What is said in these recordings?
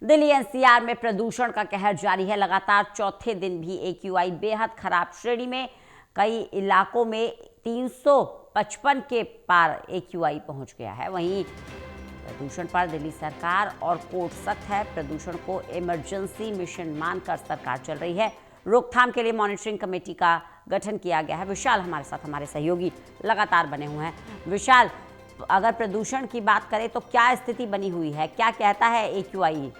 Delhi NCR में प्रदूषण का कहर जारी है। लगातार चौथे दिन भी एक्यूआई बेहद खराब श्रेणी में। कई इलाकों में 355 के पार एक्यूआई पहुंच गया है। वहीं प्रदूषण पर दिल्ली सरकार और कोर्ट सख्त है। प्रदूषण को इमरजेंसी मिशन मानकर सरकार चल रही है। रोकथाम के लिए मॉनिटरिंग कमेटी का गठन किया गया है। विशाल हमारे साथ, हमारे सहयोगी लगातार बने हुए हैं। विशाल, अगर प्रदूषण की बात करें तो क्या स्थिति बनी हुई है, क्या कहता है एक्यूआई?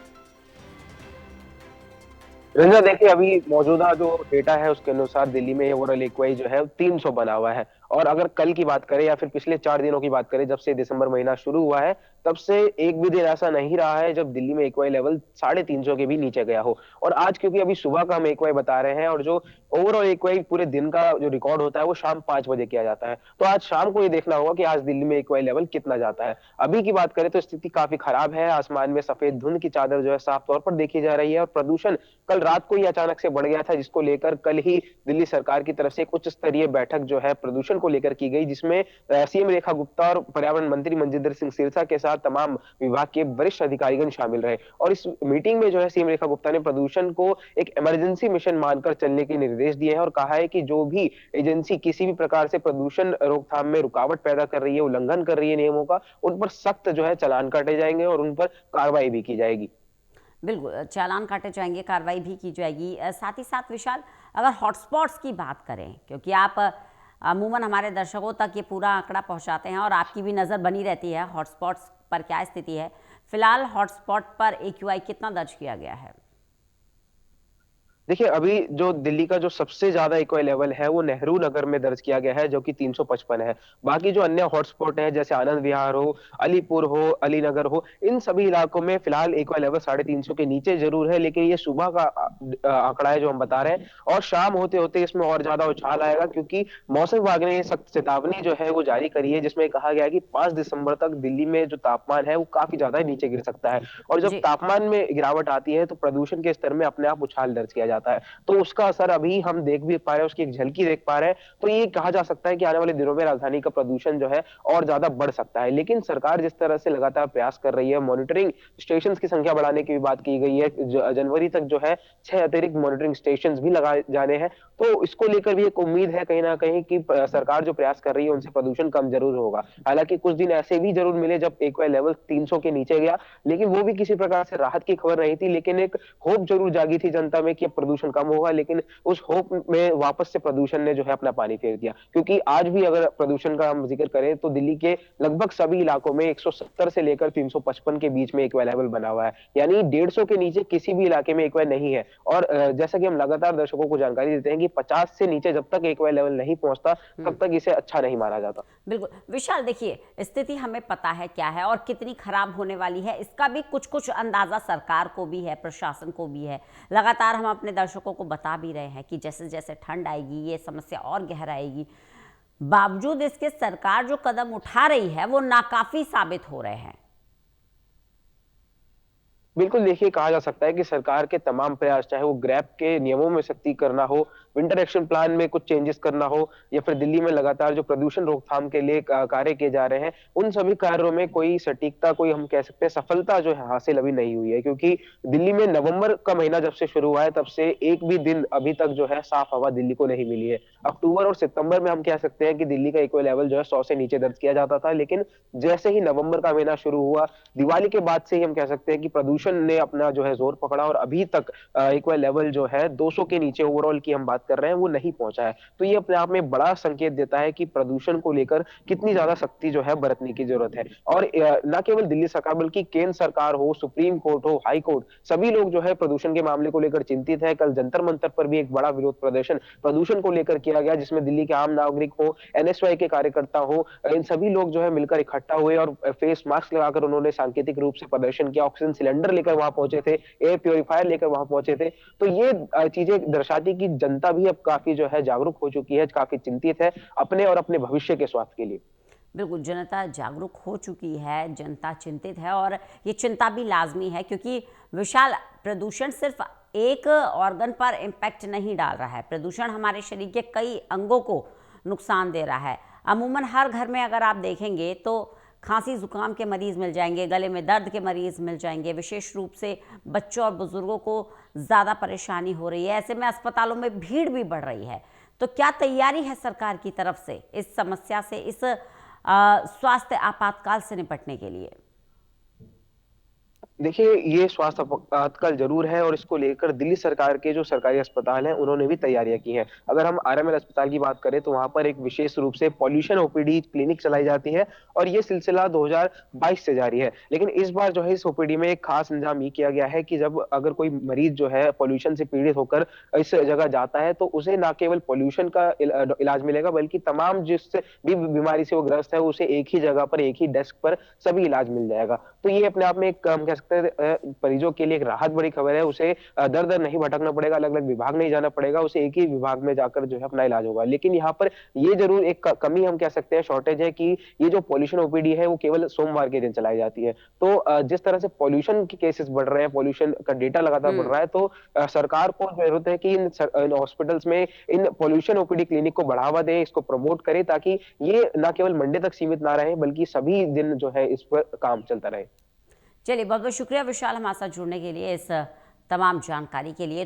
रंजना, देखिए अभी मौजूदा जो डेटा है उसके अनुसार दिल्ली में ओवरऑल एक्यूआई जो है 300 बना हुआ है। और अगर कल की बात करें या फिर पिछले 4 दिनों की बात करें, जब से दिसंबर महीना शुरू हुआ है तब से एक भी दिन ऐसा नहीं रहा है जब दिल्ली में एक्यूआई लेवल 350 के भी नीचे गया हो। और आज क्योंकि अभी सुबह का हम एक्यूआई बता रहे हैं, और जो ओवरऑल एक्यूआई पूरे दिन का जो रिकॉर्ड होता है वो शाम 5 बजे किया जाता है, तो आज शाम को ये देखना होगा कि आज दिल्ली में एक्यूआई लेवल कितना जाता है। अभी की बात करें तो स्थिति काफी खराब है। आसमान में सफेद धुंध की चादर जो है साफ तौर पर देखी जा रही है, और प्रदूषण कल रात को ही अचानक से बढ़ गया था, जिसको लेकर कल ही दिल्ली सरकार की तरफ से एक उच्च स्तरीय बैठक जो है प्रदूषण को लेकर की गई, जिसमें सीएम रेखा गुप्ता और पर्यावरण मंत्री मनजिंदर सिंह सिरसा के साथ तमाम विभाग के वरिष्ठ अधिकारीगण शामिल रहे। और इस मीटिंग में जो है सीएम रेखा गुप्ता ने प्रदूषण को एक इमरजेंसी मिशन मानकर चलने के निर्देश दिए हैं, और कहा है कि जो भी एजेंसी किसी भी प्रकार से प्रदूषण रोकथाम में रुकावट पैदा कर रही है, उल्लंघन कर रही है नियमों का, उन पर सख्त जो है चालान काटे जाएंगे और उन पर कार्रवाई भी की जाएगी। बिल्कुल, चालान काटे जाएंगे, कार्रवाई भी की जाएगी। साथ ही साथ विशाल, अगर हॉटस्पॉट्स की बात करें, क्योंकि आप अमूमन हमारे दर्शकों तक ये पूरा आंकड़ा पहुंचाते हैं और आपकी भी नज़र बनी रहती है हॉटस्पॉट्स पर क्या स्थिति है। फिलहाल हॉटस्पॉट पर एक्यूआई कितना दर्ज किया गया है? देखिए अभी जो दिल्ली का जो सबसे ज्यादा एक्यूआई लेवल है वो नेहरू नगर में दर्ज किया गया है, जो कि 355 है। बाकी जो अन्य हॉटस्पॉट है जैसे आनंद विहार हो, अलीपुर हो, अलीनगर हो, इन सभी इलाकों में फिलहाल एक्यूआई लेवल 350 के नीचे जरूर है, लेकिन ये सुबह का आंकड़ा है जो हम बता रहे हैं। और शाम होते होते इसमें और ज्यादा उछाल आएगा, क्योंकि मौसम विभाग ने सख्त चेतावनी जो है वो जारी करी है, जिसमें कहा गया है कि 5 दिसंबर तक दिल्ली में जो तापमान है वो काफी ज्यादा नीचे गिर सकता है। और जब जी। तापमान में गिरावट आती है तो प्रदूषण के स्तर में अपने आप उछाल दर्ज किया जाता है। तो उसका असर अभी हम देख भी पा रहे हैं, उसकी एक झलकी देख पा रहे हैं। तो ये कहा जा सकता है कि आने वाले दिनों में राजधानी का प्रदूषण जो है और ज्यादा बढ़ सकता है। लेकिन सरकार जिस तरह से लगातार प्रयास कर रही है, मॉनिटरिंग स्टेशन की संख्या बढ़ाने की भी बात की गई है, जनवरी तक जो है 6 अतिरिक्त मॉनिटरिंग स्टेशन भी लगाए जाने हैं। तो इसको लेकर भी एक उम्मीद है कहीं ना कहीं कि सरकार जो प्रयास कर रही है उनसे प्रदूषण कम जरूर होगा। हालांकि कुछ दिन ऐसे भी जरूर मिले जब एक्यूआई लेवल 300 के नीचे गया, लेकिन वो भी किसी प्रकार से राहत की खबर नहीं थी। लेकिन एक होप जरूर जागी थी जनता में कि अब प्रदूषण कम होगा, लेकिन उस होप में वापस से प्रदूषण ने जो है अपना पानी फेर दिया। क्योंकि आज भी अगर प्रदूषण का हम जिक्र करें तो दिल्ली के लगभग सभी इलाकों में 170 से लेकर 355 के बीच में एक्यूआई लेवल बना हुआ है, यानी 150 के नीचे किसी भी इलाके में एक्यूआई नहीं है। और जैसा कि हम लगातार दर्शकों को जानकारी देते हैं कि 50 से नीचे जब तक एक्यूआई लेवल नहीं पहुंचता तब तक इसे अच्छा नहीं माना जाता। बिल्कुल विशाल, देखिए स्थिति हमें पता है क्या है और कितनी खराब होने वाली है, इसका भी कुछ कुछ अंदाजा सरकार को भी है, प्रशासन को भी है। लगातार हम अपने दर्शकों को बता भी रहे हैं कि जैसे जैसे ठंड आएगी ये समस्या और गहराएगी। बावजूद इसके सरकार जो कदम उठा रही है वो नाकाफी साबित हो रहे हैं। बिल्कुल, देखिए कहा जा सकता है कि सरकार के तमाम प्रयास, चाहे वो ग्रैब के नियमों में सख्ती करना हो, विंटर एक्शन प्लान में कुछ चेंजेस करना हो, या फिर दिल्ली में लगातार जो प्रदूषण रोकथाम के लिए कार्य किए जा रहे हैं, उन सभी कार्यों में कोई सटीकता, कोई हम कह सकते हैं सफलता जो है हासिल अभी नहीं हुई है। क्योंकि दिल्ली में नवंबर का महीना जब से शुरू हुआ है तब से एक भी दिन अभी तक जो है साफ हवा दिल्ली को नहीं मिली है। अक्टूबर और सितंबर में हम कह सकते हैं कि दिल्ली का एक्यूआई लेवल जो है 100 से नीचे दर्ज किया जाता था, लेकिन जैसे ही नवंबर का महीना शुरू हुआ, दिवाली के बाद से ही हम कह सकते हैं कि प्रदूषण ने अपना जो है जोर पकड़ा, और अभी तक एक्वा लेवल जो है 200 के नीचे ओवरऑल की हम बात कर रहे हैं वो नहीं पहुंचा है। तो ये अपने आप में बड़ा संकेत देता है कि प्रदूषण को लेकर कितनी ज्यादा सख्ती जो है बरतने की जरूरत है। और न केवल दिल्ली सरकार बल्कि केंद्र सरकार हो, सुप्रीम कोर्ट हो, हाई कोर्ट, सभी लोग जो है प्रदूषण के मामले को लेकर चिंतित है। कल जंतर मंतर पर भी एक बड़ा विरोध प्रदर्शन प्रदूषण को लेकर किया गया, जिसमें दिल्ली के आम नागरिक हो, एनएसवाई के कार्यकर्ता हो, इन सभी लोग जो है मिलकर इकट्ठा हुए और फेस मास्क लगाकर उन्होंने सांकेतिक रूप से प्रदर्शन किया। ऑक्सीजन सिलेंडर लेकर वहां पहुंचे थे, एयर प्योरीफायर लेकर वहां पहुंचे थे। तो ये चीजें दर्शाती कि जनता भी अब काफी जो है जागरूक हो चुकी है, काफी चिंतित है अपने और अपने भविष्य के स्वास्थ्य के लिए। बिल्कुल, जनता जागरूक हो चुकी है, जनता चिंतित है और ये चिंता भी लाजमी है, क्योंकि विशाल प्रदूषण सिर्फ एक ऑर्गन पर इम्पैक्ट नहीं डाल रहा है। प्रदूषण हमारे शरीर के कई अंगों को नुकसान दे रहा है। अमूमन हर घर में अगर आप देखेंगे तो खांसी जुकाम के मरीज मिल जाएंगे, गले में दर्द के मरीज मिल जाएंगे। विशेष रूप से बच्चों और बुजुर्गों को ज़्यादा परेशानी हो रही है। ऐसे में अस्पतालों में भीड़ भी बढ़ रही है। तो क्या तैयारी है सरकार की तरफ से इस समस्या से, इस स्वास्थ्य आपातकाल से निपटने के लिए? देखिए, ये स्वास्थ्य आपातकाल ज़रूर है और इसको लेकर दिल्ली सरकार के जो सरकारी अस्पताल हैं, उन्होंने भी तैयारियाँ की हैं। अगर हम आरएमएल अस्पताल की बात करें, तो वहाँ पर एक विशेष रूप से पॉल्यूशन ओपीडी क्लिनिक चलाई जाती है और ये सिलसिला 2022 से जारी है। लेकिन इस बार जो है इस ओपीडी में एक खास इंतज़ाम ये किया गया है कि जब अगर कोई मरीज़ जो है पॉल्यूशन से पीड़ित होकर इस जगह जाता है, तो उसे ना केवल पॉल्यूशन का इलाज मिलेगा, बल्कि तमाम जिस भी बीमारी से वो ग्रस्त है, उसे एक ही जगह पर, एक ही डेस्क पर सभी इलाज मिल जाएगा। तो ये अपने आप में एक हम कह सकते हैं मरीजों के लिए एक राहत भरी खबर है। उसे दर-दर नहीं भटकना पड़ेगा, अलग-अलग विभाग नहीं जाना पड़ेगा, उसे एक ही विभाग में जाकर जो है अपना इलाज होगा। लेकिन यहाँ पर ये ज़रूर एक कमी हम कह सकते हैं, शॉर्टेज है कि ये जो पॉल्यूशन ओपीडी है, वो केवल सोमवार के दिन चलाई जाती है। तो जिस तरह से पॉल्यूशन के केसेस बढ़ रहे हैं, पॉल्यूशन का डेटा लगातार बढ़ रहा है, तो सरकार को ज़रूरत है कि इन हॉस्पिटल्स में इन पॉल्यूशन ओपीडी क्लिनिक को बढ़ावा दें, इसको प्रमोट करें, ताकि ये ना केवल मंडे तक सीमित ना रहे, बल्कि सभी दिन जो है इस पर काम चलता रहे। चलिए, बहुत बहुत शुक्रिया विशाल हमारे साथ जुड़ने के लिए, इस तमाम जानकारी के लिए।